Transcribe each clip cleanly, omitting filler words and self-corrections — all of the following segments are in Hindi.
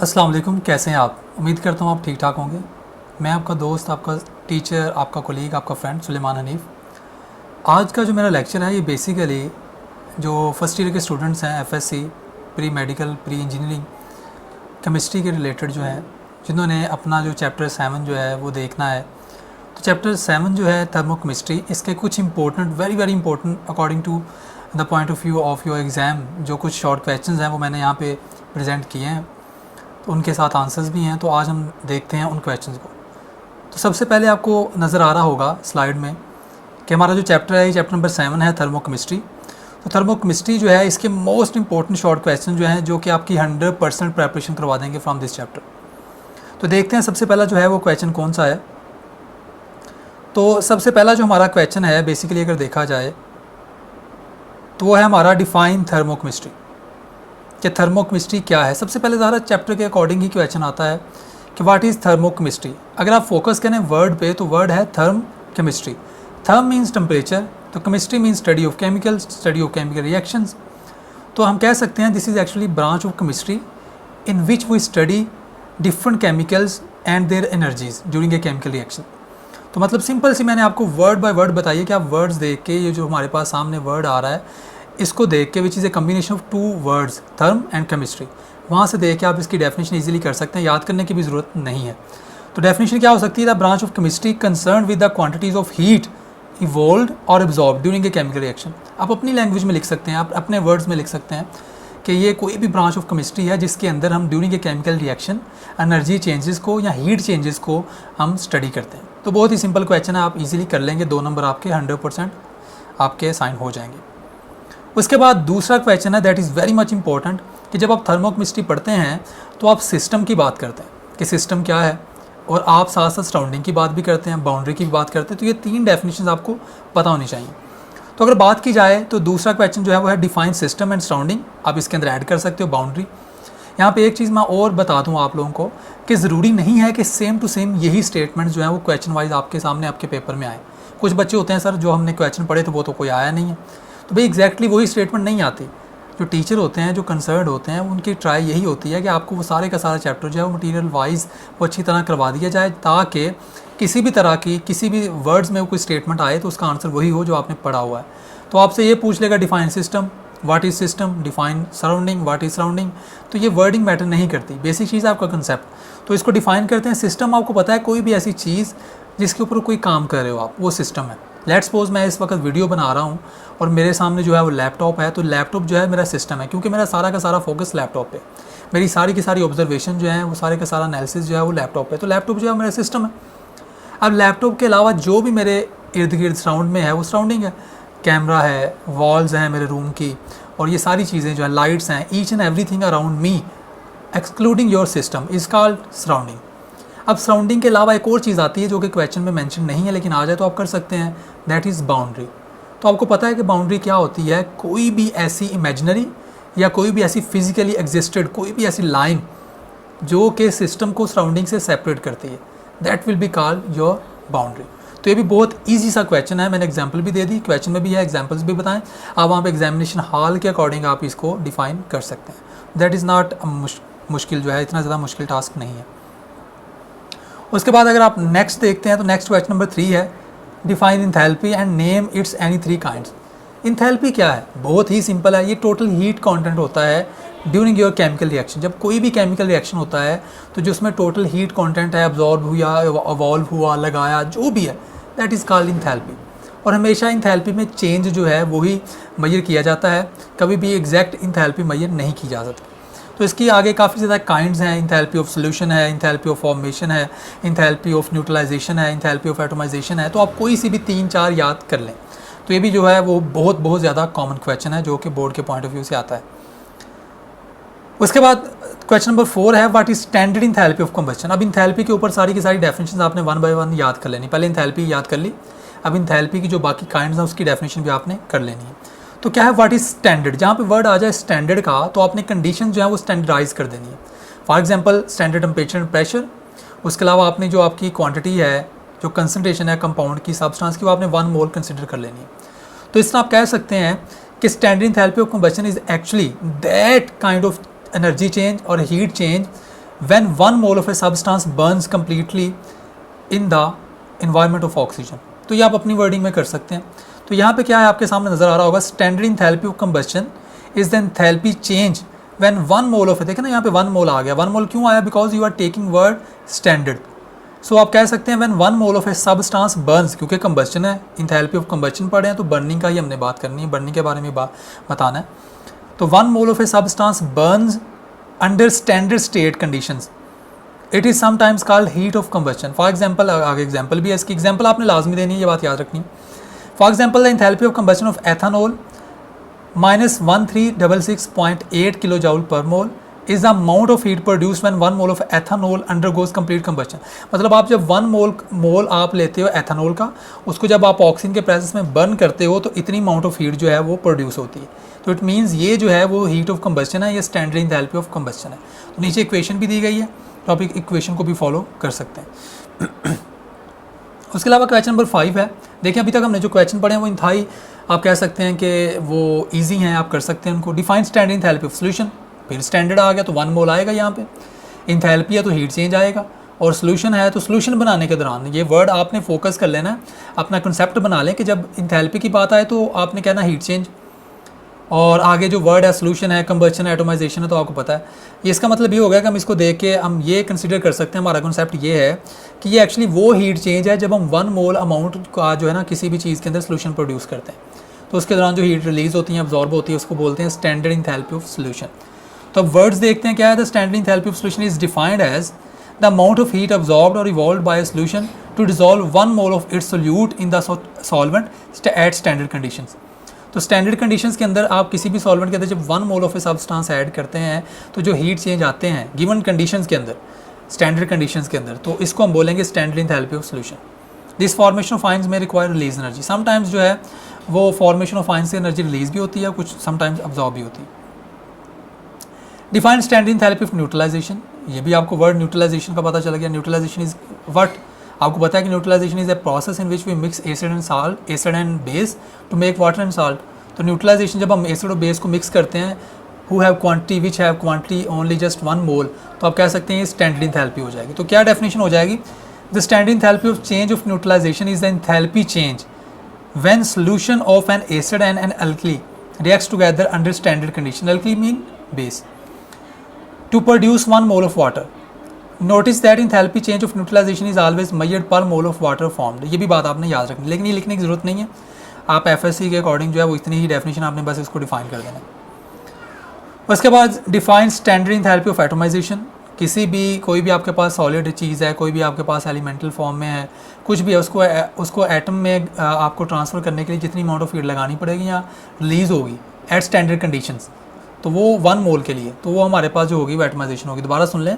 अस्सलाम वालेकुम, कैसे हैं आप? उम्मीद करता हूँ आप ठीक ठाक होंगे। मैं आपका दोस्त, आपका टीचर, आपका कोलीग, आपका फ्रेंड सुलेमान हनीफ़। आज का जो मेरा लेक्चर है ये बेसिकली जो फर्स्ट ईयर के स्टूडेंट्स हैं FSc, pre medical, pre engineering, chemistry के रिलेटेड जो हैं, जिन्होंने अपना जो चैप्टर 7 जो है वो देखना है। तो चैप्टर 7 जो है थर्मोकेमिस्ट्री, इसके कुछ important, very very important according to the point of view of your exam, जो कुछ शॉर्ट क्वेश्चंस हैं वो मैंने यहाँ पे प्रेजेंट किए हैं, तो उनके साथ आंसर्स भी हैं। तो आज हम देखते हैं उन क्वेश्चंस को। तो सबसे पहले आपको नज़र आ रहा होगा स्लाइड में कि हमारा जो चैप्टर है, ये चैप्टर नंबर 7 है थर्मोकेमिस्ट्री। तो थर्मोकेमिस्ट्री जो है, इसके मोस्ट इंपॉर्टेंट शॉर्ट क्वेश्चन जो हैं, जो कि आपकी 100% प्रेपरेशन करवा देंगे फ्रॉम दिस चैप्टर। तो देखते हैं सबसे पहला जो है वो क्वेश्चन कौन सा है। तो सबसे पहला जो हमारा क्वेश्चन है बेसिकली अगर देखा जाए तो वो है हमारा डिफाइन थर्मोकेमिस्ट्री, कि थर्मोकेमिस्ट्री क्या है। सबसे पहले ज़्यादा चैप्टर के अकॉर्डिंग ही क्वेश्चन आता है कि व्हाट इज़ थर्मोकेमिस्ट्री। अगर आप फोकस करें वर्ड पे तो वर्ड है therm chemistry. Therm means temperature, तो chemistry means study of chemicals, study of chemical reactions. तो हम कह सकते हैं this is actually branch of chemistry in which we study different chemicals and their energies during a chemical reaction. तो मतलब सिंपल सी मैंने आपको वर्ड बाय वर्ड बताइए कि आप वर्ड्स देख के, ये जो हमारे पास सामने वर्ड आ रहा है इसको देख के, which is a combination of two words therm and chemistry, वहाँ से देख के आप इसकी डेफिनेशन इजीली कर सकते हैं, याद करने की भी ज़रूरत नहीं है। तो डेफिनेशन क्या हो सकती है? The branch of chemistry concern with the quantities of heat evolve और absorb during a chemical reaction. आप अपनी लैंग्वेज में लिख सकते हैं, आप अपने वर्ड्स में लिख सकते हैं कि ये कोई भी ब्रांच ऑफ केमिस्ट्री है जिसके अंदर हम during a chemical reaction energy changes को या हीट चेंजेस को हम स्टडी करते हैं। तो बहुत ही सिंपल क्वेश्चन है, आप इजीली कर लेंगे, 2 नंबर आपके 100% आपके साइन हो जाएंगे। उसके बाद दूसरा क्वेश्चन है that is very much important, कि जब आप थर्मोकेमिस्ट्री पढ़ते हैं तो आप सिस्टम की बात करते हैं कि सिस्टम क्या है, और आप साथ साथ सराउंडिंग की बात भी करते हैं, बाउंड्री की भी बात करते हैं। तो ये 3 डेफिनेशन आपको पता होनी चाहिए। तो अगर बात की जाए तो दूसरा क्वेश्चन जो है वो है डिफाइन सिस्टम एंड सराउंडिंग। आप इसके अंदर ऐड कर सकते हो बाउंड्री। यहाँ पे एक चीज़ मैं और बता दूँ आप लोगों को कि ज़रूरी नहीं है कि सेम टू सेम यही स्टेटमेंट जो है वो क्वेश्चन वाइज आपके सामने आपके पेपर में आए। कुछ बच्चे होते हैं सर जो हमने क्वेश्चन पढ़े थे वो तो कोई आया नहीं है, तो भाई एग्जैक्टली वही स्टेटमेंट नहीं आती। जो टीचर होते हैं, जो कंसर्न होते हैं, उनकी ट्राई यही होती है कि आपको वो सारे का सारा चैप्टर जो है वो मटीरियल वाइज वो अच्छी तरह करवा दिया जाए, ताकि किसी भी तरह की किसी भी वर्ड्स में वो कोई स्टेटमेंट आए तो उसका आंसर वही हो जो आपने पढ़ा हुआ है। तो आपसे ये पूछ लेगा define system, what is system, define surrounding, what is surrounding. तो ये वर्डिंग मैटर नहीं करती, बेसिक चीज़ है आपका कंसेप्ट। तो इसको डिफाइन करते हैं। सिस्टम आपको पता है कोई भी ऐसी चीज़ जिसके ऊपर कोई काम कर रहे हो आप, वो सिस्टम है। लेट्स सपोज मैं इस वक्त वीडियो बना रहा हूँ और मेरे सामने जो है वो लैपटॉप है, तो लैपटॉप जो है मेरा सिस्टम है, क्योंकि मेरा सारा का सारा फोकस लैपटॉप पे, मेरी सारी की सारी ऑब्जर्वेशन जो है वो सारे का सारा एनालिसिस जो है वो लैपटॉप पे। तो लैपटॉप जो है मेरा सिस्टम है। अब लैपटॉप के अलावा जो भी मेरे इर्द गिर्द सराउंड में है वो सराउंडिंग है। कैमरा है, वॉल्स हैं मेरे रूम की, और ये सारी चीज़ें जो है, लाइट्स हैं, each and everything around me excluding your system is called surrounding. अब सराउंडिंग के अलावा एक और चीज़ आती है जो कि क्वेश्चन में मेंशन नहीं है, लेकिन आ जाए तो आप कर सकते हैं, दैट इज़ बाउंड्री। तो आपको पता है कि बाउंड्री क्या होती है? कोई भी ऐसी इमेजिनरी या कोई भी ऐसी फिजिकली एग्जिस्टेड कोई भी ऐसी लाइन जो कि सिस्टम को सराउंडिंग से सेपरेट करती है, that will be called your boundary. तो ये भी बहुत ईजी सा क्वेश्चन है, मैंने एग्जाम्पल भी दे दी, क्वेश्चन में भी है, एग्जाम्पल्स भी बताएं। आप वहाँ पे एग्जामिनेशन हॉल के अकॉर्डिंग आप इसको डिफाइन कर सकते हैं। दैट इज़ नॉट मुश्किल, जो है इतना ज़्यादा मुश्किल टास्क नहीं है। उसके बाद अगर आप नेक्स्ट देखते हैं तो नेक्स्ट क्वेश्चन नंबर 3 है define enthalpy and name it's any 3 kinds. Enthalpy क्या है? बहुत ही सिंपल है, ये टोटल हीट कंटेंट होता है ड्यूरिंग योर केमिकल रिएक्शन। जब कोई भी केमिकल रिएक्शन होता है तो जो उसमें टोटल हीट कंटेंट है, अब्जॉर्ब हुआ, अवॉल्व हुआ, लगाया, जो भी है, दैट इज़ कॉल्ड इंथैल्पी। और हमेशा इंथैल्पी में चेंज जो है वही मेजर किया जाता है, कभी भी एग्जैक्ट इंथैल्पी मेजर नहीं की जा सकती। तो इसकी आगे काफ़ी ज़्यादा काइंड्स हैं। इंथैल्पी ऑफ सॉल्यूशन है, इंथैल्पी ऑफ फॉर्मेशन है, इंथैल्पी ऑफ न्यूट्रलाइजेशन है, इंथैल्पी ऑफ एटोमाइजेशन है। तो आप कोई सी भी 3-4 याद कर लें। तो ये भी जो है वो बहुत ज़्यादा कॉमन क्वेश्चन है जो कि बोर्ड के पॉइंट ऑफ व्यू से आता है। उसके बाद क्वेश्चन नंबर 4 है what is standard enthalpy of combustion. अब इंथैल्पी के ऊपर सारी की सारी डेफिनेशन आपने 1 बाय 1 याद कर लेनी। पहले इंथैल्पी याद कर ली, अब इंथैल्पी की जो बाकी काइंड्स हैं उसकी डेफिनेशन भी आपने कर लेनी है। तो क्या है व्हाट इज स्टैंडर्ड? जहाँ पे वर्ड आ जाए स्टैंडर्ड का तो आपने कंडीशन जो है वो स्टैंडर्डाइज कर देनी है। For example standard temperature and pressure. उसके अलावा आपने जो आपकी क्वांटिटी है, जो कंसनट्रेशन है कंपाउंड की, सब्सटेंस की, वो आपने 1 मोल कंसिडर कर लेनी है। तो इस तरह आप कह सकते हैं कि standard enthalpy of combustion is actually that kind of energy change और heat change when 1 mole of a substance burns completely in the environment of oxygen. तो ये आप अपनी वर्डिंग में कर सकते हैं। तो यहाँ पे क्या है आपके सामने नज़र आ रहा होगा, standard enthalpy of combustion is the enthalpy change when 1 mole of, देखें ना यहाँ पे 1 मोल आ गया। 1 मोल क्यों आया? Because you are taking word standard. So आप कह सकते हैं when 1 mole of a substance burns, क्योंकि कंबस्शन है, इंथैल्पी ऑफ कंबस्शन पढ़े हैं तो बर्निंग का ही हमने बात करनी है, बर्निंग के बारे में बताना है। तो 1 mole of a substance Burns under standard state conditions, it is sometimes called heat of combustion. For example, आगे एग्जाम्पल भी है, इसकी एग्जाम्पल आपने लाजमी देनी है, ये बात याद रखनी है। For example the enthalpy of combustion of ethanol -1366.8 kilo joule पर mole is the amount of heat produce when 1 mole of ethanol undergoes complete combustion. मतलब आप जब 1 मोल आप लेते हो एथानॉल का, उसको जब आप ऑक्सीजन के प्रेजेंस में बर्न करते हो तो इतनी अमाउंट ऑफ हीट जो है वो प्रोड्यूस होती है। तो इट मीन्स ये जो है वो हीट ऑफ कंबस्शन है, ये स्टैंडर्ड एंथैल्पी ऑफ कंबस्शन है। तो नीचे इक्वेशन भी दी गई है, तो आप इक्वेशन को भी फॉलो कर सकते हैं। उसके अलावा क्वेश्चन नंबर 5 है। देखिए अभी तक हमने जो क्वेश्चन पढ़े हैं वो इंतहाई आप कह सकते हैं कि वो इजी हैं, आप कर सकते हैं उनको। Define standard enthalpy of solution, फिर स्टैंडर्ड आ गया तो 1 मोल आएगा यहाँ पे, एंथैल्पी है तो हीट चेंज आएगा, और सॉल्यूशन है तो सॉल्यूशन बनाने के दौरान ये वर्ड आपने फोकस कर लेना है, अपना कंसेप्ट बना लें कि जब एंथैल्पी की बात आए तो आपने कहना हीट चेंज, और आगे जो वर्ड है सॉल्यूशन है, कंबस्शन, एटोमाइजेशन है, तो आपको पता है। ये इसका मतलब ये हो गया कि हम इसको देख के हम ये कंसीडर कर सकते हैं, हमारा कॉन्सेप्ट ये है कि ये एक्चुअली वो हीट चेंज है जब हम 1 मोल अमाउंट का जो है ना किसी भी चीज़ के अंदर सॉल्यूशन प्रोड्यूस करते हैं, तो उसके दौरान जो हीट रिलीज होती है, अब्जॉर्ब होती है, उसको बोलते हैं स्टैंडर्ड एंथैल्पी ऑफ सॉल्यूशन। तो अब वर्ड्स देखते हैं क्या है। The standard enthalpy of solution is defined as the amount of heat absorbed और evolved by a solution to dissolve 1 mole of its solute in the solvent at standard conditions. तो स्टैंडर्ड कंडीशंस के अंदर आप किसी भी सॉल्वेंट के अंदर जब 1 mole of a substance add करते हैं तो जो हीट चेंज आते हैं गिवन कंडीशंस के अंदर, स्टैंडर्ड कंडीशंस के अंदर, तो इसको हम बोलेंगे standard enthalpy of solution. This formation of ions में रिक्वायर रिलीज एनर्जी। समटाइम्स जो है वो फॉर्मेशन ऑफ आयंस से एनर्जी रिलीज भी होती है, कुछ समटाइम्स अब्जॉर्ब भी होती है। Defined standard enthalpy of neutralisation, ये भी आपको वर्ड न्यूट्रलाइजेशन का पता चल गया। न्यूट्रलाइजेशन इज व्हाट, आपको पता है कि neutralisation is a process in which we mix acid and salt, acid and base to make water and salt. तो न्यूट्रलाइजेशन जब हम एसिड और बेस को मिक्स करते हैं, who have quantity which have quantity only just 1 mole, तो आप कह सकते हैं स्टैंडर्ड एंथैल्पी हो जाएगी। तो क्या डेफिनेशन हो जाएगी? The standard enthalpy of change of neutralisation is the enthalpy change when solution of an acid and an alkali reacts together under standard condition, alkali mean base, to produce 1 mole of water. Notice that enthalpy change of neutralisation is always measured per mole of water formed. ये भी बात आपने याद रखनी, लेकिन ये लिखने की जरूरत नहीं है, आप एफएससी के अकॉर्डिंग जो है वो इतनी ही डेफिनेशन आपने बस इसको डिफाइन कर देना है। उसके बाद define standard enthalpy of atomization. किसी भी कोई भी आपके पास सॉलिड चीज़ है, कोई भी आपके पास एलिमेंटल फॉर्म में है, कुछ भी है, उसको एटम में आपको ट्रांसफ़र करने के लिए जितनी अमाउंट ऑफ हीट लगानी पड़ेगी या रिलीज़ होगी एट स्टैंडर्ड कंडीशंस, तो वो 1 मोल के लिए, तो वो हमारे पास जो होगी वो एटोमाइजेशन होगी। दोबारा सुन लें,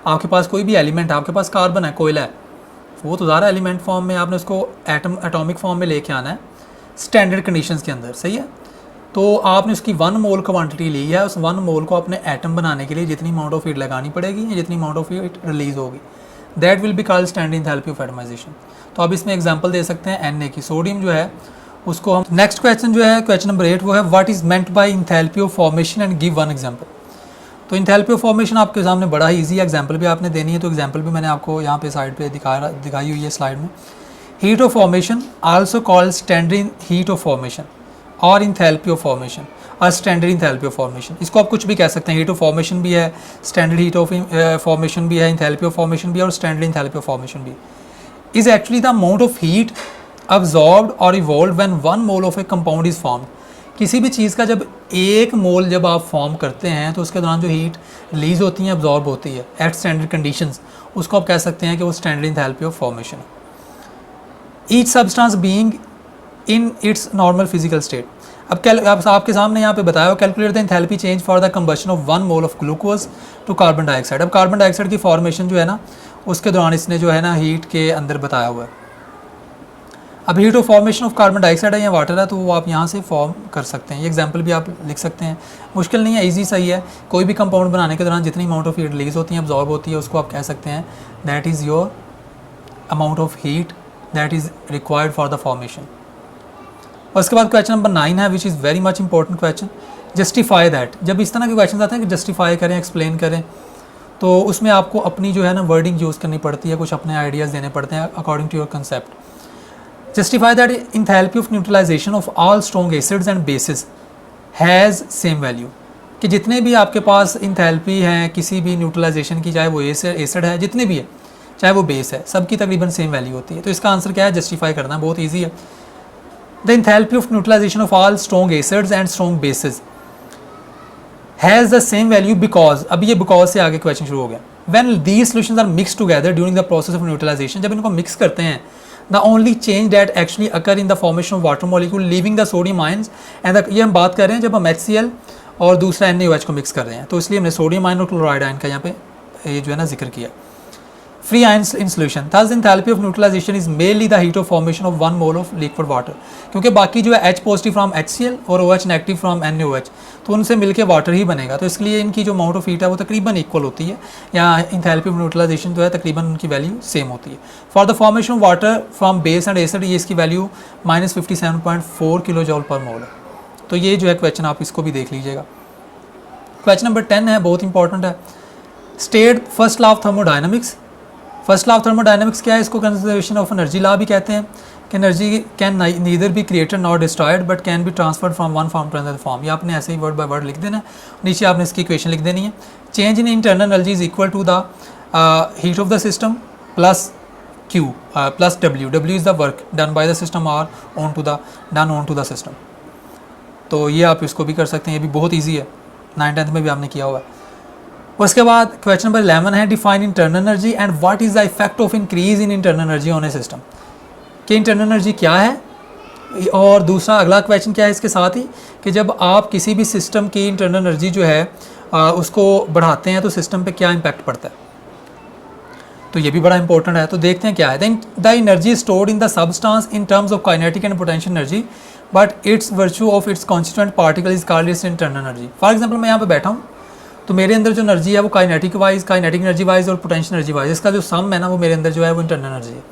आपके पास कोई भी एलिमेंट है, आपके पास कार्बन है, कोयला है, वो तो ज़्यादा एलिमेंट फॉर्म में, आपने उसको एटॉमिक फॉर्म में लेके आना है स्टैंडर्ड कंडीशंस के अंदर, सही है। तो आपने उसकी 1 मोल क्वांटिटी ली है, उस 1 मोल को अपने एटम बनाने के लिए जितनी अमाउंट ऑफ हीट लगानी पड़ेगी या जितनी अमाउंट ऑफ हीट रिलीज होगी, that will be called standard enthalpy of atomization. तो आप इसमें एग्जांपल दे सकते हैं Na की, सोडियम जो है उसको हम। नेक्स्ट क्वेश्चन जो है क्वेश्चन नंबर 8, वो है what is meant by enthalpy of formation and give 1 example. तो एंथैल्पी ऑफ फॉर्मेशन आपके सामने बड़ा ही ईजी एग्जांपल भी आपने देनी है, तो एग्जांपल भी मैंने आपको यहाँ पे साइड पे दिखाई हुई है स्लाइड में। Heat of formation also called standard heat of formation और एंथैल्पी ऑफ फॉर्मेशन और स्टैंडर्ड एंथैल्पी ऑफ फॉर्मेशन, इसको आप कुछ भी कह सकते हैं। हीट ऑफ फॉर्मेशन भी है, स्टैंडर्ड हीट ऑफ फॉर्मेशन भी है, एंथैल्पी ऑफ फॉर्मेशन भी है और स्टैंडर्ड एंथैल्पी ऑफ फॉर्मेशन भी। Is actually the amount of heat absorbed और evolve when 1 mole of a compound is formed. किसी भी चीज़ का जब 1 मोल जब आप फॉर्म करते हैं तो उसके दौरान जो हीट रिलीज होती है, अब्जॉर्ब होती है एट स्टैंडर्ड कंडीशंस, उसको आप कह सकते हैं कि वो स्टैंडर्ड एंथैल्पी ऑफ फॉर्मेशन है। Each substance being in its normal physical state. अब आपके सामने यहाँ पे बताया हो, calculate the enthalpy change for the combustion of 1 mole of glucose to carbon dioxide. अब कार्बन डाइऑक्साइड की फॉर्मेशन जो है ना, उसके दौरान इसने जो है ना हीट के अंदर बताया हुआ है। अब heat of formation of carbon dioxide है या वाटर है, तो वो आप यहाँ से फॉर्म कर सकते हैं। ये एग्जांपल भी आप लिख सकते हैं, मुश्किल नहीं है, इजी सही है। कोई भी कंपाउंड बनाने के दौरान जितनी अमाउंट ऑफ हीट रिलीज होती है, अब्जॉर्ब होती है, उसको आप कह सकते हैं that is your amount of heat that is required for the formation. और उसके बाद क्वेश्चन नंबर 9 है, which is very much important question, justify that. जब इस तरह के क्वेश्चन आते हैं कि जस्टिफाई करें, एक्सप्लेन करें, तो उसमें आपको अपनी जो है ना वर्डिंग यूज़ करनी पड़ती है, कुछ अपने आइडियाज़ देने पड़ते हैं according to your concept. Justify that enthalpy of neutralization of all strong acids and bases has same value, कि जितने भी आपके पास इंथैल्पी हैं किसी भी न्यूट्रलाइजेशन की, चाहे वो एसिड है, जितने भी है, चाहे वो बेस है, सबकी तकरीबन सेम वैल्यू होती है। तो इसका आंसर क्या है, जस्टिफाई करना बहुत ईजी है। The enthalpy of neutralization of all strong acids and strong bases has the same value because, अब ये बिकॉज से आगे क्वेश्चन शुरू हो गया। When these solutions are mix together during the process of neutralization, जब इनको मिक्स करते हैं, the only change that actually occur in the formation of water molecule leaving the sodium ions and ये हम बात कर रहे हैं जब हम HCl और दूसरा NaOH को मिक्स कर रहे हैं, तो इसलिए हमने सोडियम आयन और क्लोराइड आयन का यहाँ पे ये जो है ना जिक्र किया। Free ions in solution, thus enthalpy of neutralisation is mainly the heat of formation of 1 mole of liquid water, क्योंकि बाकी जो है H पॉजिटिव फ्रॉम HCl और OH नेगेटिव फ्रॉम NaOH, तो उनसे मिलकर वाटर ही बनेगा, तो इसलिए इनकी जो अमाउंट ऑफ हीट है वो तकरीबन इक्वल होती है, या एंथैल्पी ऑफ न्यूट्रलाइजेशन जो है तकरीबन उनकी वैल्यू सेम होती है। For the formation of water from base and acid, ये इसकी वैल्यू -57.4 किलो जॉल पर मोल है। तो ये जो है क्वेश्चन आप इसको भी देख लीजिएगा। क्वेश्चन नंबर 10 है, बहुत इंपॉर्टेंट है। State first law of thermodynamics. First law of thermodynamics क्या है, इसको कंजर्वेशन ऑफ एनर्जी लॉ भी कहते हैं, कि energy can neither be created not destroyed but can be transferred from one form to another form. ये आपने ऐसे ही वर्ड बाय वर्ड लिख देना है, नीचे आपने इसकी इक्वेशन लिख देनी है। Change in internal energy is equal to the heat of the system plus Q plus W is the work done by the system और done on to the system. तो ये आप इसको भी कर सकते हैं, ये भी बहुत ईजी है, 9th-10th में भी आपने किया हुआ है। उसके बाद क्वेश्चन नंबर 11 है, define internal energy and what is the effect of increase in internal energy on A system, कि इंटरनल एनर्जी क्या है, और दूसरा अगला क्वेश्चन क्या है इसके साथ ही, कि जब आप किसी भी सिस्टम की इंटरनल एनर्जी जो है उसको बढ़ाते हैं तो सिस्टम पे क्या इम्पैक्ट पड़ता है, तो ये भी बड़ा इंपॉर्टेंट है। तो देखते हैं क्या है। The energy stored in the substance in terms of kinetic and potential energy but it's virtue of its constituent particle is called its internal energy. For example मैं यहाँ पे बैठा हूँ, तो मेरे अंदर जो एनर्जी है वो काइनेटिक एनर्जी वाइज और पोटेंशियल एनर्जी वाइज, इसका जो सम है ना वो मेरे अंदर जो है वो इंटरनल एनर्जी है।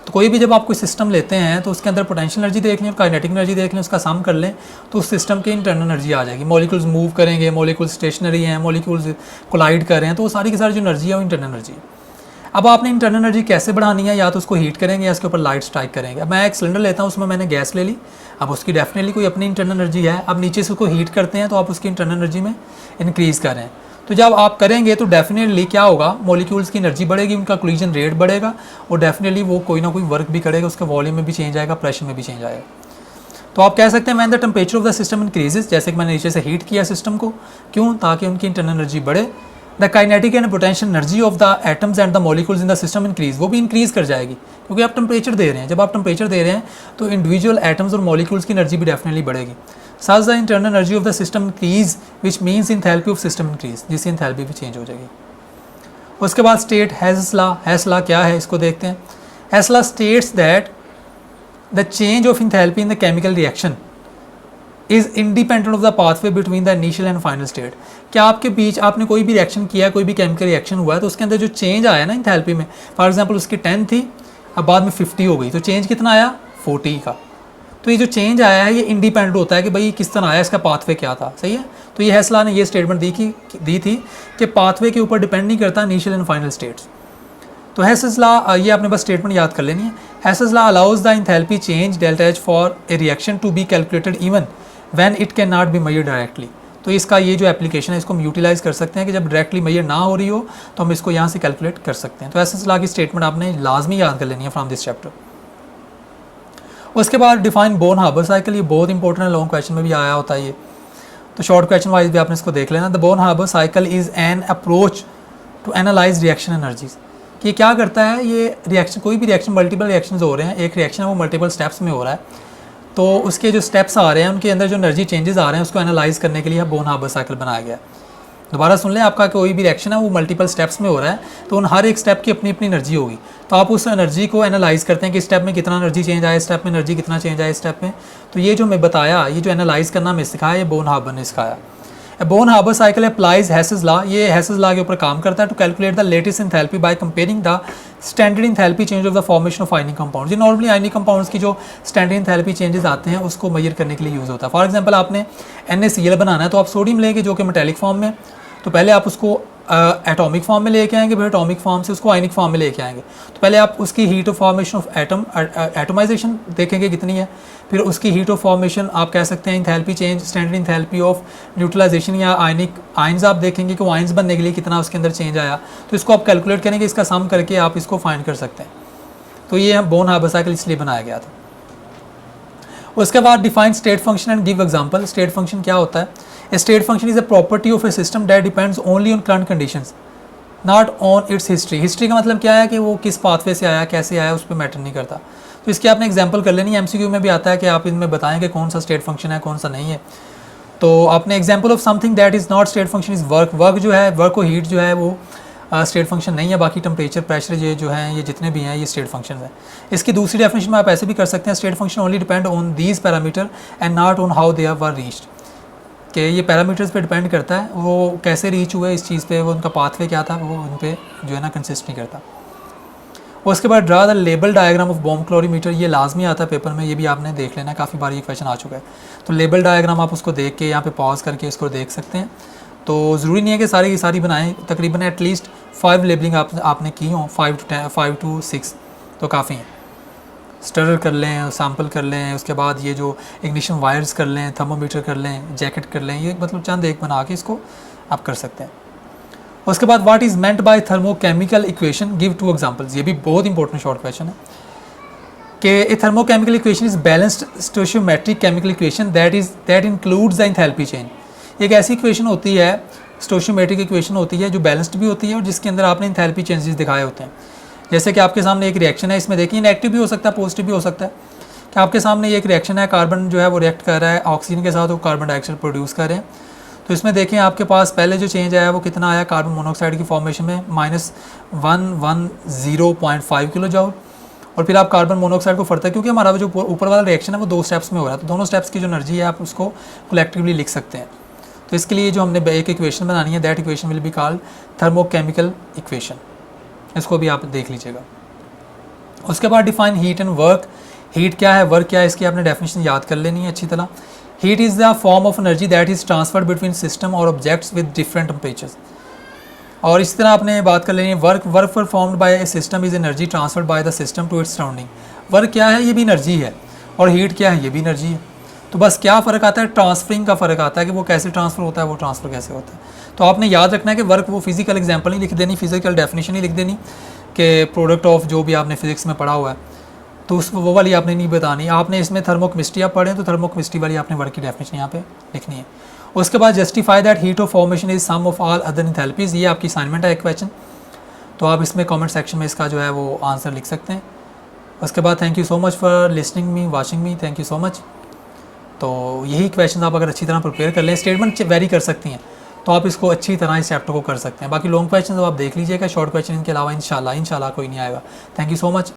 तो कोई भी जब आप कोई सिस्टम लेते हैं तो उसके अंदर पोटेंशियल एनर्जी देख लें और काइनेटिक एनर्जी देख लें, उसका सम कर लें, तो उस सिस्टम की इंटरनल एनर्जी आ जाएगी। मॉलिक्यूल्स मूव करेंगे, मॉलिक्यूल्स स्टेशनरी हैं, मॉलिक्यूल्स कोलाइड कर रहे हैं, तो वो सारी की सारी जो एनर्जी है वो इंटरनल एनर्जी है। अब आपने इंटरनल एनर्जी कैसे बढ़ानी है, या तो उसको हीट करेंगे या उसके ऊपर लाइट स्ट्राइक करेंगे। अब मैं एक सिलेंडर लेता हूँ, उसमें मैंने गैस ले ली, अब उसकी डेफिनेटली कोई अपनी इंटरनल एनर्जी है। अब नीचे से उसको हीट करते हैं तो आप उसकी इंटरनल एनर्जी में इंक्रीज़ कर रहे हैं। तो जब आप करेंगे तो डेफिनेटली क्या होगा, मॉलिक्यूल्स की एनर्जी बढ़ेगी, उनका कोलिजन रेट बढ़ेगा और डेफिनेटली वो कोई ना कोई वर्क भी करेगा, उसके वॉल्यूम में भी चेंज आएगा, प्रेशर में भी चेंज आएगा। तो आप कह सकते हैं when the temperature of the system increases, जैसे कि मैंने नीचे से हीट किया सिस्टम को, क्यों, ताकि उनकी इंटरनल एनर्जी बढ़े। The kinetic and potential energy of the atoms and the molecules in the system increase, वो भी इंक्रीज कर जाएगी क्योंकि आप टेम्परेचर दे रहे हैं। जब आप टेम्परेचर दे रहे हैं तो इंडिविजुअल एटम्स और मॉलिक्यूल्स की एनर्जी भी डेफिनेटली बढ़ेगी। सच the internal energy of the system increase which means enthalpy of system increase, जिससे इंथैल्पी भी चेंज हो जाएगी। उसके बाद स्टेट हैज़ लॉ क्या है, इसको देखते हैं। Has law states that the change of enthalpy in the chemical reaction is independent of the pathway between the initial and final state. क्या आपके बीच आपने कोई भी रिएक्शन किया, कोई भी केमिकल रिएक्शन हुआ है, तो उसके अंदर जो चेंज आया ना इंथैल्पी में, फॉर एग्जांपल उसकी 10 थी, अब बाद में 50 हो गई, तो चेंज कितना आया, 40 का। तो ये जो चेंज आया है ये इंडिपेंडेंट होता है कि भाई किस तरह आया, इसका पाथवे क्या था, सही है। तो ये हैसला ने ये स्टेटमेंट दी थी कि पाथवे के ऊपर डिपेंड नहीं करता इनिशियल एंड फाइनल स्टेट्स। तो हैसेस लॉ, ये आपने बस स्टेटमेंट याद कर लेनी है। Hess's law allows the enthalpy change delta H for a reaction to be calculated even when it can not be measured directly. तो इसका ये जो एप्लीकेशन है इसको हम यूटिलाइज कर सकते हैं कि जब डायरेक्टली मेजर ना हो रही हो तो हम इसको यहाँ से कैलकुलेट कर सकते हैं। तो हैसेस लॉ की स्टेटमेंट आपने लाजमी याद कर लेनी है फ्रॉम दिस चैप्टर। उसके बाद डिफाइन बोन हार्बर साइकिल, ये बहुत इंपॉर्टेंट है, लॉन्ग क्वेश्चन में भी आया होता है ये, तो शॉर्ट क्वेश्चन वाइज भी आपने इसको देख लेना। The Born Haber cycle is an approach to analyse reaction energies, कि ये क्या करता है, ये रिएक्शन, कोई भी रिएक्शन, मल्टीपल रिएक्शंस हो रहे हैं, एक रिएक्शन है वो मल्टीपल स्टेप्स में हो रहा है, तो उसके जो स्टेप्स आ रहे हैं उनके अंदर जो एनर्जी चेंजेस आ रहे हैं उसको एनालाइज करने के लिए बोन हार्बर साइकिल बनाया गया। दोबारा सुन लें, आपका कोई भी रिएक्शन है वो मल्टीपल स्टेप्स में हो रहा है, तो उन हर एक स्टेप की अपनी अपनी एनर्जी होगी, तो आप उस एनर्जी को एनालाइज करते हैं कि स्टेप में कितना एनर्जी चेंज आया, स्टेप में एनर्जी कितना चेंज आया स्टेप में। तो ये जो मैं बताया, ये जो एनालाइज करना हमें सिखाया, ये बोन हार्बर ने सिखाया। Born Haber cycle applies Hess's law, ये हैसेस लॉ के ऊपर काम करता है to calculate the lattice enthalpy by comparing the standard enthalpy change of the formation of ionic compounds. ये नॉर्मली आयनिक कंपाउंड्स की जो स्टैंडर्ड इंथैल्पी चेंजेस आते हैं उसको मेजर करने के लिए यूज़ होता है। फॉर एग्जांपल आपने NaCl बनाना है, तो आप सोडियम लेंगे जो कि मेटेलिक फॉर्म में, तो पहले आप उसको एटॉमिक फॉर्म में लेके आएंगे, फिर एटॉमिक फॉर्म से उसको आयनिक फॉर्म में लेके आएंगे। तो पहले आप उसकी heat of formation of atom atomisation देखेंगे कितनी है, फिर उसकी हीट ऑफ फॉर्मेशन आप कह सकते हैं enthalpy change, standard enthalpy of neutralization या आयनिक आयंस आप देखेंगे कि वो आयंस बनने के लिए कितना उसके अंदर चेंज आया, तो इसको आप कैलकुलेट करेंगे, इसका सम करके आप इसको फाइंड कर सकते हैं। तो ये बोन हार्बर साइकिल इसलिए बनाया गया था। उसके बाद define state function and give example. State function क्या होता है? A state function is a property of a system that depends only on current conditions not on its history. History का मतलब क्या है कि वो किस पाथवे से आया, कैसे आया, उस पर मैटर नहीं करता। तो इसकी आपने एग्जांपल कर लेनी है। एमसीक्यू में भी आता है कि आप इनमें बताएं कि कौन सा स्टेट फंक्शन है, कौन सा नहीं है। तो आपने example of something that is not state function is work. Work जो है, वर्क और हीट जो है वो स्टेट फंक्शन नहीं है। बाकी टेम्परेचर, प्रेशर ये जो है, ये जितने भी हैं ये स्टेट फंक्शन है। इसकी दूसरी डेफिनेशन में आप ऐसे भी कर सकते हैं, state function only depend on these parameter and not on how they were reached. कि ये पैरामीटर्स पे डिपेंड करता है वो कैसे रीच हुए इस चीज़ पे, वो उनका पाथवे क्या था, वो उन पे जो है ना कंसिस्ट नहीं करता। उसके बाद draw the label diagram of bomb calorimeter. ये लाजमी आता है पेपर में, ये भी आपने देख लेना है, काफ़ी बार ये क्वेश्चन आ चुका है। तो लेबल डायग्राम आप उसको देख के यहाँ पे पॉज करके इसको देख सकते हैं। तो ज़रूरी नहीं है कि सारी की सारी बनाएं, तकरीबन एटलीस्ट 5 लेबलिंग आपने की हों, 5 to 6 तो काफ़ी हैं। स्टरर कर लें, सैम्पल कर लें, उसके बाद ये जो इग्निशन वायर्स कर लें, थर्मोमीटर कर लें, जैकेट कर लें, ये मतलब चंद एक बना के इसको आप कर सकते हैं। उसके बाद what is meant by thermochemical equation, give 2 examples. ये भी बहुत इंपॉर्टेंट शॉर्ट क्वेश्चन है कि a thermochemical equation is balanced stoichiometric chemical equation that includes the enthalpy change. एक ऐसी इक्वेशन होती है, स्टोशियोमेट्रिक इक्वेशन होती है जो बैलेंस्ड भी होती है और जिसके अंदर आपने एंथैल्पी चेंजेस दिखाए होते हैं। जैसे कि आपके सामने एक रिएक्शन है, इसमें देखिए नेगेटिव भी हो सकता है, पॉजिटिव भी हो सकता है। कि आपके सामने ये एक रिएक्शन है, कार्बन जो है वो रिएक्ट कर रहा है ऑक्सीजन के साथ, वो कार्बन डाइऑक्साइड प्रोड्यूस कर रहे हैं। तो इसमें देखें आपके पास पहले जो चेंज आया वो कितना आया, कार्बन मोनोऑक्साइड की फॉर्मेशन में -110.5 किलो जूल। और फिर आप कार्बन मोनोऑक्साइड को फरता है, क्योंकि हमारा जो ऊपर वाला रिएक्शन है वो 2 स्टेप्स में हो रहा है, तो दोनों स्टेप्स की जो एनर्जी है आप उसको कलेक्टिवली लिख सकते हैं। तो इसके लिए जो हमने एक इक्वेशन बनानी है, that equation will be called thermochemical equation. इसको भी आप देख लीजिएगा। उसके बाद define heat and work. Heat क्या है, वर्क क्या है, इसकी आपने डेफिनेशन याद कर लेनी है अच्छी तरह। Heat is the form of energy that is transferred between system और ऑब्जेक्ट्स विद डिफरेंट टेम्परेचर्स। और इसी तरह आपने बात कर लेनी है work performed by a system is energy transferred by the system to its surrounding. Work क्या है, ये भी एनर्जी है, और हीट क्या है, ये भी एनर्जी है। तो बस क्या फ़र्क आता है, ट्रांसफरिंग का फ़र्क आता है कि वो कैसे ट्रांसफ़र होता है, वो ट्रांसफ़र कैसे होता है। तो आपने याद रखना है कि वर्क वो फिजिकल एग्जाम्पल नहीं लिख देनी, फिजिकल डेफिनेशन नहीं लिख देनी कि प्रोडक्ट ऑफ जो भी आपने फिजिक्स में पढ़ा हुआ है, तो उस वो वाली आपने नहीं बतानी। आपने इसमें थर्मोकेमिस्ट्री आप पढ़ें तो थर्मोकेमिस्ट्री वाली आपने वर्क की डेफिनेशन यहाँ पे लिखनी है। उसके बाद justify that heat of formation is sum of all other enthalpies. ये आपकी असाइनमेंट है एक क्वेश्चन, तो आप इसमें कमेंट सेक्शन में इसका जो है वो आंसर लिख सकते हैं। उसके बाद thank you so much for listening me, watching me, thank you so much. तो यही क्वेश्चन आप अगर अच्छी तरह प्रिपेयर कर लें, स्टेटमेंट वेरी कर सकती हैं, तो आप इसको अच्छी तरह इस चैप्टर को कर सकते हैं। बाकी लॉन्ग क्वेश्चन आप देख लीजिएगा, शॉर्ट क्वेश्चन इनके अलावा इंशाल्लाह कोई नहीं आएगा। Thank you so much.